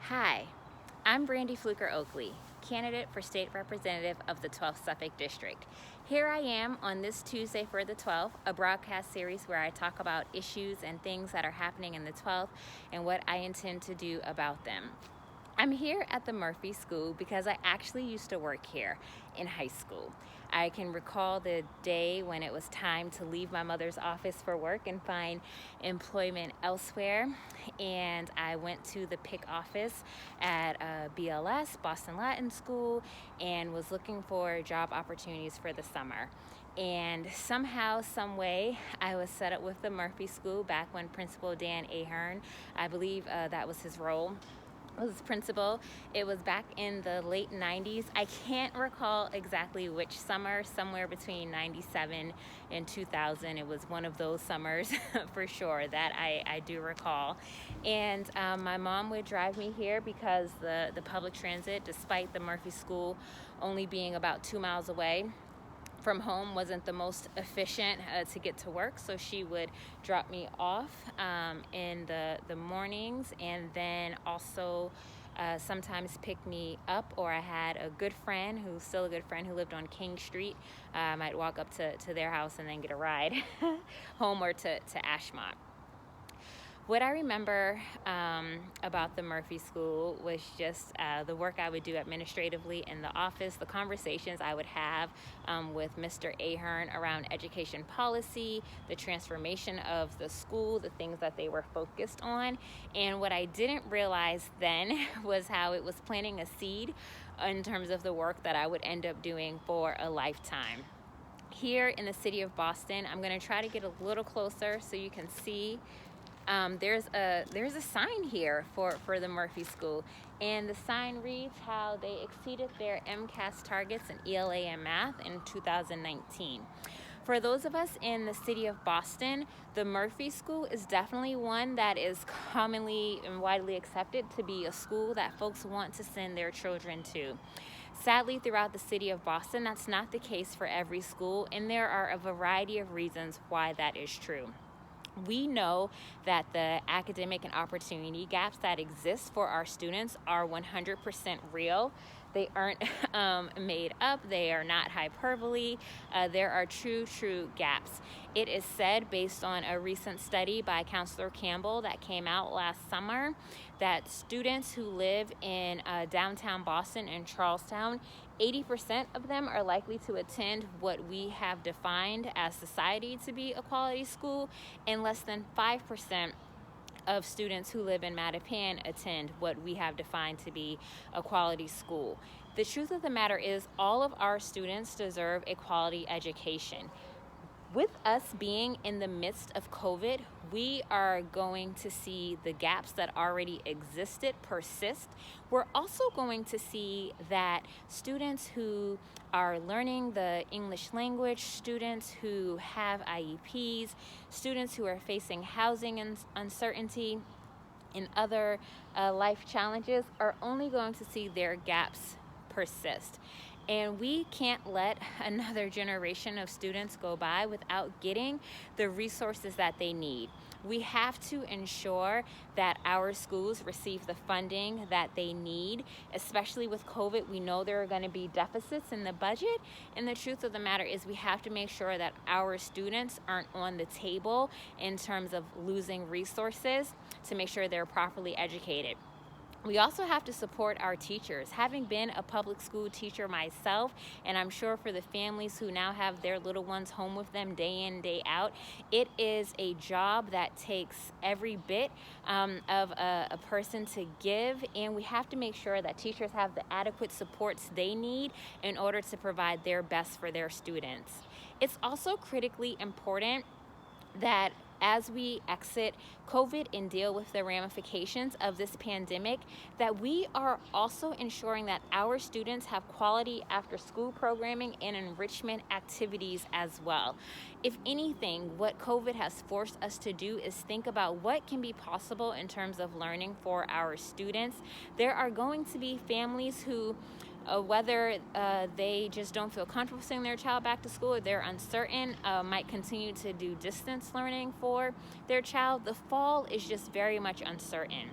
Hi, I'm Brandy Fluker-Oakley, candidate for State Representative of the 12th Suffolk District. Here I am on this Tuesday for the 12th, a broadcast series where I talk about issues and things that are happening in the 12th and what I intend to do about them. I'm here at the Murphy School because I actually used to work here in high school. I can recall the day when it was time to leave my mother's office for work and find employment elsewhere. And I went to the PIC office at BLS, Boston Latin School, and was looking for job opportunities for the summer. And somehow, some way, I was set up with the Murphy School back when Principal Dan Ahern, I believe that was his role, was principal. It was back in the late 90s. I can't recall exactly which summer, somewhere between 97 and 2000. It was one of those summers for sure that I do recall. And my mom would drive me here because the public transit, despite the Murphy School only being about 2 miles away from home, wasn't the most efficient to get to work, so she would drop me off in the mornings, and then also sometimes pick me up, or I had a good friend who's still a good friend who lived on King Street. I might walk up to their house and then get a ride home or to Ashmont. What I remember about the Murphy School was just the work I would do administratively in the office, the conversations I would have with Mr. Ahern around education policy, the transformation of the school, the things that they were focused on. And what I didn't realize then was how it was planting a seed in terms of the work that I would end up doing for a lifetime. Here in the city of Boston, I'm going to try to get a little closer so you can see. There's a sign here for the Murphy School, and the sign reads how they exceeded their MCAS targets in ELA and math in 2019. For those of us in the city of Boston, the Murphy School is definitely one that is commonly and widely accepted to be a school that folks want to send their children to. Sadly, throughout the city of Boston, that's not the case for every school, and there are a variety of reasons why that is true. We know that the academic and opportunity gaps that exist for our students are 100% real. They aren't made up. They are not hyperbole. There are true gaps. It is said, based on a recent study by Counselor Campbell that came out last summer, that students who live in downtown Boston and Charlestown, 80% of them are likely to attend what we have defined as society to be a quality school, and less than 5% of students who live in Mattapan attend what we have defined to be a quality school. The truth of the matter is, all of our students deserve a quality education. With us being in the midst of COVID, we are going to see the gaps that already existed persist. We're also going to see that students who are learning the English language, students who have IEPs, students who are facing housing uncertainty and other life challenges are only going to see their gaps persist. And we can't let another generation of students go by without getting the resources that they need. We have to ensure that our schools receive the funding that they need, especially with COVID. We know there are going to be deficits in the budget, and the truth of the matter is we have to make sure that our students aren't on the table in terms of losing resources to make sure they're properly educated. We also have to support our teachers. Having been a public school teacher myself, and I'm sure for the families who now have their little ones home with them day in, day out, it is a job that takes every bit of a person to give, and we have to make sure that teachers have the adequate supports they need in order to provide their best for their students. It's also critically important that as we exit COVID and deal with the ramifications of this pandemic, that we are also ensuring that our students have quality after-school programming and enrichment activities as well. If anything, what COVID has forced us to do is think about what can be possible in terms of learning for our students. There are going to be families who whether they just don't feel comfortable sending their child back to school, or they're uncertain, might continue to do distance learning for their child. The fall is just very much uncertain.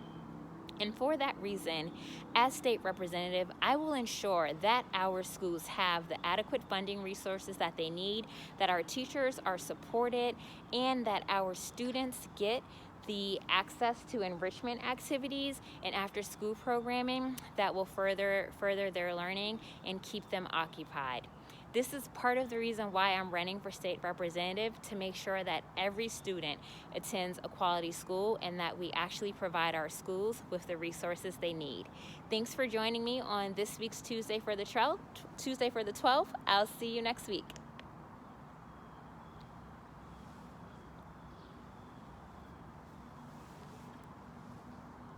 And for that reason, as state representative, I will ensure that our schools have the adequate funding resources that they need, that our teachers are supported, and that our students get the access to enrichment activities and after-school programming that will further their learning and keep them occupied. This is part of the reason why I'm running for state representative, to make sure that every student attends a quality school and that we actually provide our schools with the resources they need. Thanks for joining me on this week's Tuesday for the 12th. I'll see you next week.